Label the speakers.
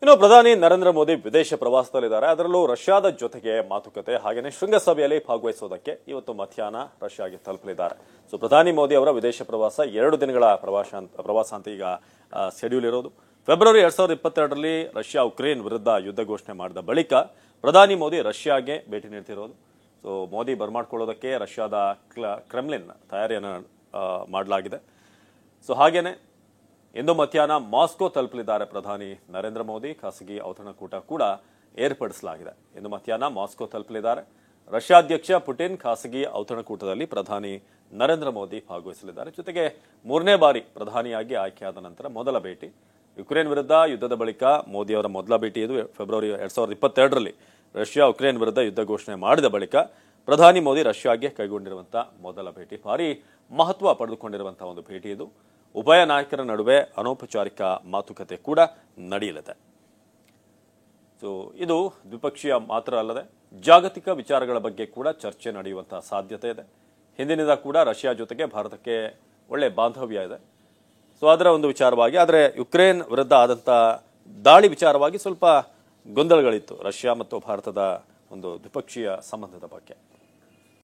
Speaker 1: ಇನ್ನು ಪ್ರಧಾನಿ ನರೇಂದ್ರ ಮೋದಿ ವಿದೇಶ ಪ್ರವಾಸದಲ್ಲಿದ್ದಾರೆ. ಅದರಲ್ಲೂ ರಷ್ಯಾದ ಜೊತೆಗೆ ಮಾತುಕತೆ ಹಾಗೆಯೇ ಶೃಂಗಸಭೆಯಲ್ಲಿ ಭಾಗವಹಿಸೋದಕ್ಕೆ ಇವತ್ತು ಮಧ್ಯಾಹ್ನ ರಷ್ಯಾಗೆ ತಲುಪಲಿದ್ದಾರೆ. ಸೊ ಪ್ರಧಾನಿ ಮೋದಿ ಅವರ ವಿದೇಶ ಪ್ರವಾಸ 2 ದಿನಗಳ ಪ್ರವಾಸ ಅಂತ ಈಗ ಶೆಡ್ಯೂಲ್ ಇರೋದು. ಫೆಬ್ರವರಿ 2022ರಲ್ಲಿ ರಷ್ಯಾ ಉಕ್ರೇನ್ ವಿರುದ್ಧ ಯುದ್ಧ ಘೋಷಣೆ ಮಾಡಿದ ಬಳಿಕ ಪ್ರಧಾನಿ ಮೋದಿ ರಷ್ಯಾಗೆ ಭೇಟಿ ನೀಡ್ತಿರೋದು. ಸೊ ಮೋದಿ ಬರ್ಮಾಡ್ಕೊಳ್ಳೋದಕ್ಕೆ ರಷ್ಯಾದ ಕ್ರೆಮ್ಲಿನ್ ತಯಾರಿಯನ್ನು ಮಾಡಲಾಗಿದೆ. ಸೊ ಹಾಗೇನೆ ಇಂದು ಮಧ್ಯಾಹ್ನ ಮಾಸ್ಕೋ ತಲುಪಲಿದ್ದಾರೆ ಪ್ರಧಾನಿ ನರೇಂದ್ರ ಮೋದಿ. ಖಾಸಗಿ ಔತಣಕೂಟ ಕೂಡ ಏರ್ಪಡಿಸಲಾಗಿದೆ. ಇಂದು ಮಧ್ಯಾಹ್ನ ಮಾಸ್ಕೋ ತಲುಪಲಿದ್ದಾರೆ. ರಷ್ಯಾ ಅಧ್ಯಕ್ಷ ಪುಟಿನ್ ಖಾಸಗಿ ಔತಣಕೂಟದಲ್ಲಿ ಪ್ರಧಾನಿ ನರೇಂದ್ರ ಮೋದಿ ಭಾಗವಹಿಸಲಿದ್ದಾರೆ. ಜೊತೆಗೆ 3ನೇ ಬಾರಿ ಪ್ರಧಾನಿಯಾಗಿ ಆಯ್ಕೆಯಾದ ನಂತರ ಮೊದಲ ಭೇಟಿ. ಯುಕ್ರೇನ್ ವಿರುದ್ಧ ಯುದ್ಧದ ಬಳಿಕ ಮೋದಿ ಅವರ ಮೊದಲ ಭೇಟಿ ಇದು. ಫೆಬ್ರವರಿ 2022ರಲ್ಲಿ ರಷ್ಯಾ ಉಕ್ರೇನ್ ವಿರುದ್ಧ ಯುದ್ಧ ಘೋಷಣೆ ಮಾಡಿದ ಬಳಿಕ ಪ್ರಧಾನಿ ಮೋದಿ ರಷ್ಯಾಗೆ ಕೈಗೊಂಡಿರುವಂತಹ ಮೊದಲ ಭೇಟಿ. ಭಾರಿ ಮಹತ್ವ ಪಡೆದುಕೊಂಡಿರುವಂತಹ ಒಂದು ಭೇಟಿ ಇದು. ಉಭಯ ನಾಯಕರ ನಡುವೆ ಅನೌಪಚಾರಿಕ ಮಾತುಕತೆ ಕೂಡ ನಡೆಯಲಿದೆ. ಸೊ ಇದು ದ್ವಿಪಕ್ಷೀಯ ಮಾತ್ರ ಅಲ್ಲದೆ ಜಾಗತಿಕ ವಿಚಾರಗಳ ಬಗ್ಗೆ ಕೂಡ ಚರ್ಚೆ ನಡೆಯುವಂತಹ ಸಾಧ್ಯತೆ ಇದೆ. ಹಿಂದಿನಿಂದ ಕೂಡ ರಷ್ಯಾ ಜೊತೆಗೆ ಭಾರತಕ್ಕೆ ಒಳ್ಳೆ ಬಾಂಧವ್ಯ ಇದೆ. ಸೊ ಅದರ ಒಂದು ವಿಚಾರವಾಗಿ, ಆದರೆ ಯುಕ್ರೇನ್ ವಿರುದ್ಧ ಆದಂಥ ದಾಳಿ ವಿಚಾರವಾಗಿ ಸ್ವಲ್ಪ ಗೊಂದಲಗಳಿತ್ತು ರಷ್ಯಾ ಮತ್ತು ಭಾರತದ ಒಂದು ದ್ವಿಪಕ್ಷೀಯ ಸಂಬಂಧದ ಬಗ್ಗೆ.